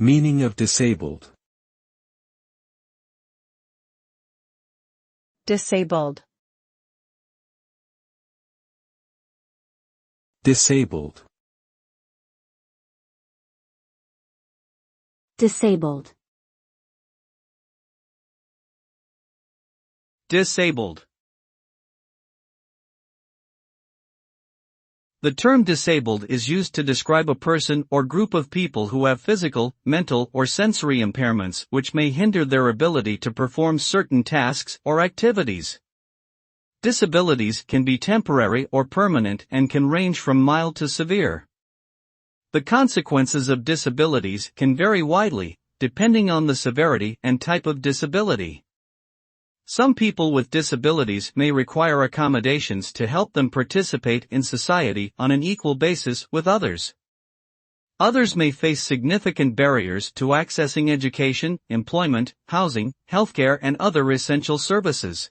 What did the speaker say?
Meaning of disabled. Disabled. Disabled. Disabled. Disabled. The term disabled is used to describe a person or group of people who have physical, mental, or sensory impairments which may hinder their ability to perform certain tasks or activities. Disabilities can be temporary or permanent and can range from mild to severe. The consequences of disabilities can vary widely, depending on the severity and type of disability. Some people with disabilities may require accommodations to help them participate in society on an equal basis with others. Others may face significant barriers to accessing education, employment, housing, healthcare, and other essential services.